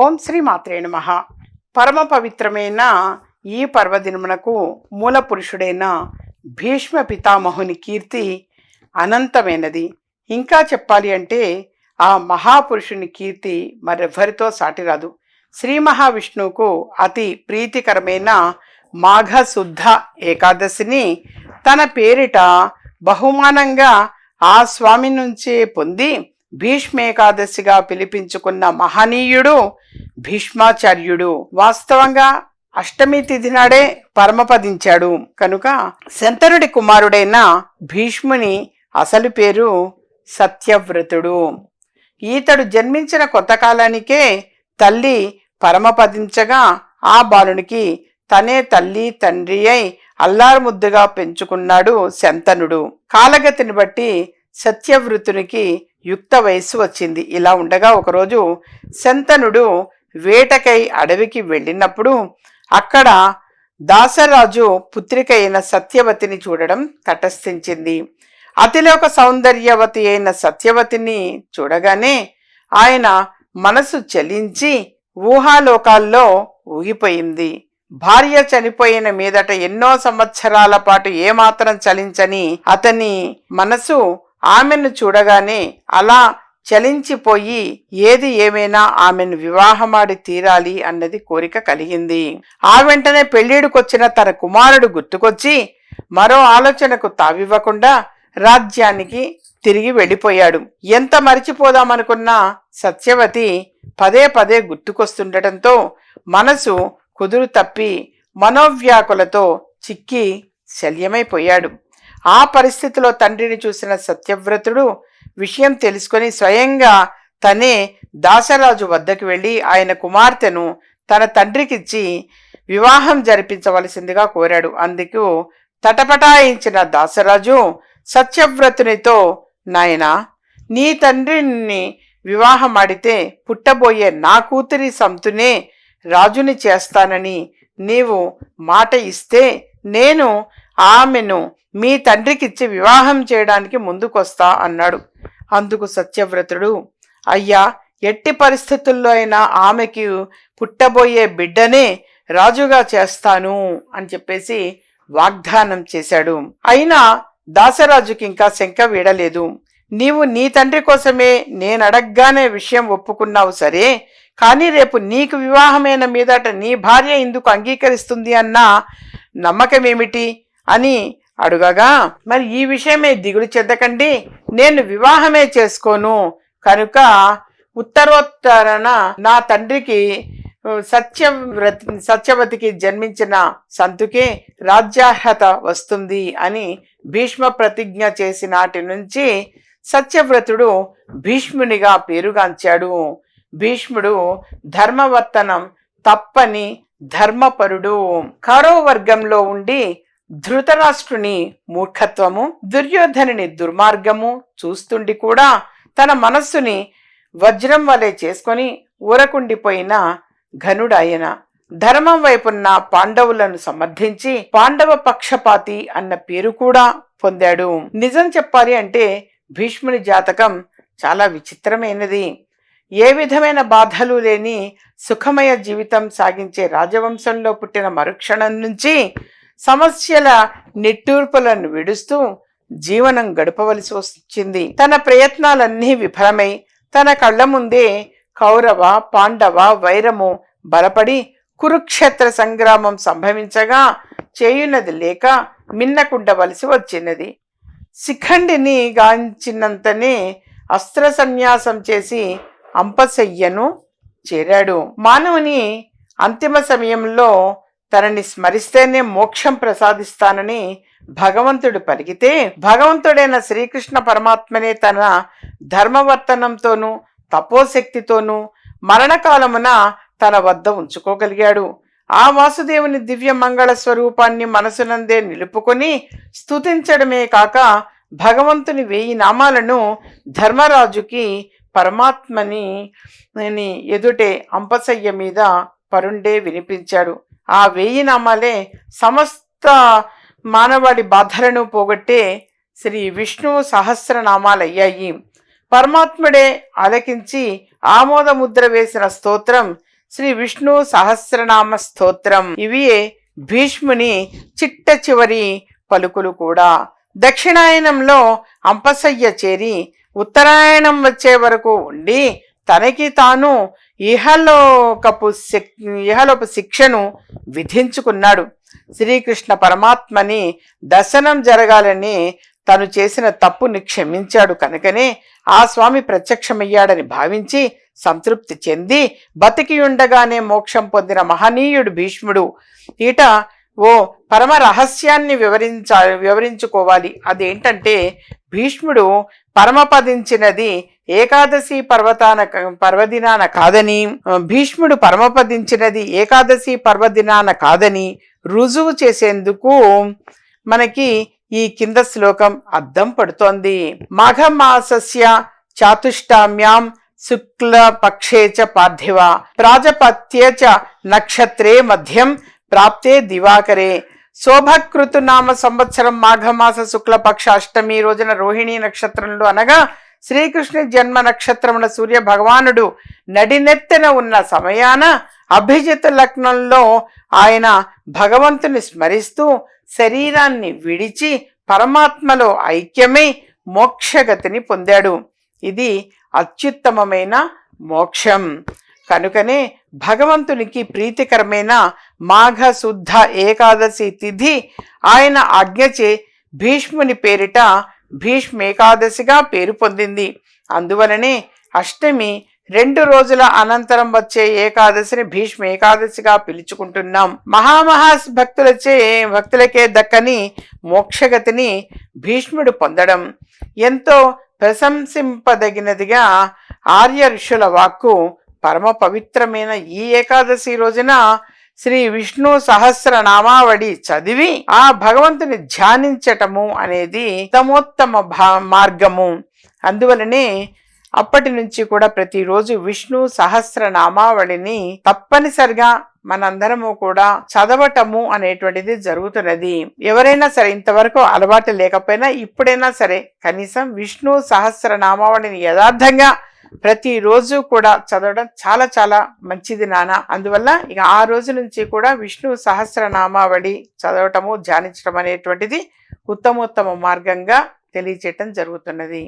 ఓం శ్రీ మాత్రే నమః. పరమ పవిత్రమైన ఈ పర్వదినమునకు మూల పురుషుడైన భీష్మ పితామహుని కీర్తి అనంతమైనది. ఇంకా చెప్పాలి అంటే ఆ మహాపురుషుని కీర్తి మరెవ్వరితో సాటిరాదు. శ్రీ మహావిష్ణువుకు అతి ప్రీతికరమైన మాఘ శుద్ధ ఏకాదశిని తన పేరిట బహుమానంగా ఆ స్వామి నుంచే పొంది భీష్మేకాదశిగా పిలిపించుకున్న మహనీయుడు భీష్మాచార్యుడు. వాస్తవంగా అష్టమి తిథి నాడే పరమపదించాడు కనుక శంతనుడి కుమారుడైన భీష్ముని అసలు పేరు సత్యవ్రతుడు. ఈతడు జన్మించిన కొంతకాలానికే తల్లి పరమపదించగా ఆ బాలునికి తనే తల్లి తండ్రి అయి అల్లారుముద్దుగా పెంచుకున్నాడు శంతనుడు. కాలగతిని బట్టి సత్యవ్రతునికి యుక్త వయస్సు వచ్చింది. ఇలా ఉండగా ఒకరోజు శంతనుడు వేటకై అడవికి వెళ్ళినప్పుడు అక్కడ దాసరాజు పుత్రిక అయిన సత్యవతిని చూడడం తటస్థించింది. అతిలోక సౌందర్యవతి అయిన సత్యవతిని చూడగానే ఆయన మనసు చలించి ఊహాలోకాల్లో ఊగిపోయింది. భార్య చనిపోయిన మీదట ఎన్నో సంవత్సరాల పాటు ఏమాత్రం చలించని అతని మనసు ఆమెను చూడగానే అలా చలించిపోయి ఏది ఏమైనా ఆమెను వివాహమాడి తీరాలి అన్నది కోరిక కలిగింది. ఆ వెంటనే పెళ్లిడుకొచ్చిన తన కుమారుడు గుర్తుకొచ్చి మరో ఆలోచనకు తావివ్వకుండా రాజ్యానికి తిరిగి వెళ్ళిపోయాడు. ఎంత మరిచిపోదామనుకున్నా సత్యవతి పదే పదే గుర్తుకొస్తుండటంతో మనసు కుదురు తప్పి మనోవ్యాకులతో చిక్కి శల్యమైపోయాడు. ఆ పరిస్థితిలో తండ్రిని చూసిన సత్యవ్రతుడు విషయం తెలుసుకొని స్వయంగా తనే దాసరాజు వద్దకు వెళ్ళి ఆయన కుమార్తెను తన తండ్రికిచ్చి వివాహం జరిపించవలసిందిగా కోరాడు. అందుకు తటపటాయించిన దాసరాజు సత్యవ్రతునితో, నాయనా, నీ తండ్రిని వివాహమాడితే పుట్టబోయే నా కూతురి సంతునే రాజుని చేస్తానని నీవు మాట ఇస్తే నేను ఆమెను మీ తండ్రికిచ్చి వివాహం చేయడానికి ముందుకొస్తా అన్నాడు. అందుకు సత్యవ్రతుడు, అయ్యా, ఎట్టి పరిస్థితుల్లో అయినా ఆమెకి పుట్టబోయే బిడ్డనే రాజుగా చేస్తాను అని చెప్పేసి వాగ్దానం చేశాడు. అయినా దాసరాజుకి ఇంకా శంక వీడలేదు. నీవు నీ తండ్రి కోసమే నేనడగ్గానే విషయం ఒప్పుకున్నావు సరే, కానీ రేపు నీకు వివాహమైన మీదట నీ భార్య ఇందుకు అంగీకరిస్తుంది అన్న నమ్మకమేమిటి అని అడుగగా, మరి ఈ విషయమే దిగులు చెందకండి, నేను వివాహమే చేసుకోను, కనుక ఉత్తరోత్తరన నా తండ్రికి సత్యవతికి జన్మించిన సంతుకే రాజ్యార్హత వస్తుంది అని భీష్మ ప్రతిజ్ఞ చేసి నాటి నుంచి సత్యవ్రతుడు భీష్మునిగా పేరుగాంచాడు. భీష్ముడు ధర్మవర్తనం తప్పని ధర్మపరుడు. కౌరవ వర్గంలో ఉండి ధృతరాష్ట్రుని మూర్ఖత్వము, దుర్యోధనుని దుర్మార్గము చూస్తుండి కూడా తన మనస్సుని వజ్రం వలె చేసుకొని ఊరకుండిపోయిన ఘనుడాయన. ధర్మం వైపున్న పాండవులను సమర్థించి పాండవ పక్షపాతి అన్న పేరు కూడా పొందాడు. నిజం చెప్పాలి అంటే భీష్ముని జాతకం చాలా విచిత్రమైనది. ఏ విధమైన బాధలు లేని సుఖమయ జీవితం సాగించే రాజవంశంలో పుట్టిన మరుక్షణం నుంచి సమస్యల నిట్టూర్పులను విడుస్తూ జీవనం గడపవలసి వచ్చింది. తన ప్రయత్నాలన్నీ విఫలమై తన కళ్ళ ముందే కౌరవ పాండవ వైరము బలపడి కురుక్షేత్ర సంగ్రామం సంభవించగా చేయున్నది లేక మిన్నకుండవలసి వచ్చినది. శిఖండిని గాంచినంతనే అస్త్ర సన్యాసం చేసి అంపశయ్యను చేరాడు. మానవుని అంతిమ సమయంలో తనని స్మరిస్తేనే మోక్షం ప్రసాదిస్తానని భగవంతుడు పలికితే భగవంతుడైన శ్రీకృష్ణ పరమాత్మనే తన ధర్మవర్తనంతోనూ తపోశక్తితోనూ మరణకాలమున తన వద్ద ఉంచుకోగలిగాడు. ఆ వాసుదేవుని దివ్య మంగళ స్వరూపాన్ని మనసునందే నిలుపుకొని స్తుతించడమే కాక భగవంతుని 1000 నామాలను ధర్మరాజుకి పరమాత్మని ఎదుటే అంపశయ్య మీద పరుండే వినిపించాడు. ఆ 1000 నామాలే సమస్త మానవాడి బాధలను పోగొట్టే శ్రీ విష్ణు సహస్రనామాలయ్యాయి. పరమాత్ముడే ఆలకించి ఆమోద ముద్ర వేసిన స్తోత్రం శ్రీ విష్ణు సహస్రనామ స్తోత్రం. ఇవి భీష్ముని చిట్ట చివరి పలుకులు కూడా. దక్షిణాయనంలో అంపశయ్య చేరి ఉత్తరాయణం వచ్చే వరకు ఉండి తనకి తాను ఇహలోపు శిక్షను విధించుకున్నాడు. శ్రీకృష్ణ పరమాత్మని దర్శనం జరగాలని తను చేసిన తప్పుని క్షమించాడు కనుకనే ఆ స్వామి ప్రత్యక్షమయ్యాడని భావించి సంతృప్తి చెంది బతికి ఉండగానే మోక్షం పొందిన మహనీయుడు భీష్ముడు. ఈట ఓ పరమ రహస్యాన్ని వివరించుకోవాలి. అదేంటంటే భీష్ముడు పరమపదించినది ఏకాదశి పర్వదినాన కాదని, భీష్ముడు పరమపదించినది ఏకాదశి పర్వదినాన కాదని రుజువు చేసేందుకు మనకి ఈ కింద శ్లోకం అద్దం పడుతోంది. మాఘమాసస్య చాతుష్టామ్యాం శుక్ల పక్షే చ పార్థివ ప్రాజపత్యే చ నక్షత్రే మధ్యం ప్రాప్తే దివాకరే. శోభకృతు నామ సంవత్సరం మాఘమాస శుక్లపక్ష అష్టమి రోజున రోహిణీ నక్షత్రంలో అనగా శ్రీకృష్ణ జన్మ నక్షత్రమున సూర్య భగవానుడు నడినెత్తెన ఉన్న సమయాన అభిజిత్ లగ్నంలో ఆయన భగవంతుని స్మరిస్తూ శరీరాన్ని విడిచి పరమాత్మలో ఐక్యమై మోక్షగతిని పొందాడు. ఇది అత్యుత్తమమైన మోక్షం. కనుకనే భగవంతునికి ప్రీతికరమైన మాఘ శుద్ధ ఏకాదశి తిథి ఆయన ఆజ్ఞచే భీష్ముని పేరిట భీష్మేకాదశిగా పేరు పొందింది. అందువలనే అష్టమి 2 రోజుల అనంతరం వచ్చే ఏకాదశిని భీష్మ ఏకాదశిగా పిలుచుకుంటున్నాం. భక్తులకే దక్కని మోక్షగతిని భీష్ముడు పొందడం ఎంతో ప్రశంసింపదగినదిగా ఆర్య ఋషుల వాక్కు. పరమ పవిత్రమైన ఈ ఏకాదశి రోజున శ్రీ విష్ణు సహస్రనామావళి చదివి ఆ భగవంతుని ధ్యానించటము అనేది ఉత్తమోత్తమ మార్గము. అందువలనే అప్పటి నుంచి కూడా ప్రతిరోజు విష్ణు సహస్రనామావళిని తప్పనిసరిగా మనందరము కూడా చదవటము అనేటువంటిది జరుగుతున్నది. ఎవరైనా సరే ఇంతవరకు అలవాటు లేకపోయినా ఇప్పుడైనా సరే కనీసం విష్ణు సహస్రనామావళిని యథార్థంగా ప్రతిరోజు కూడా చదవడం చాలా చాలా మంచిది నాన్న. అందువల్ల ఇక ఆ రోజు నుంచి కూడా విష్ణు సహస్రనామావళి చదవటము ధ్యానించడం అనేటువంటిది ఉత్తమోత్తమ మార్గంగా తెలియచేయటం జరుగుతున్నది.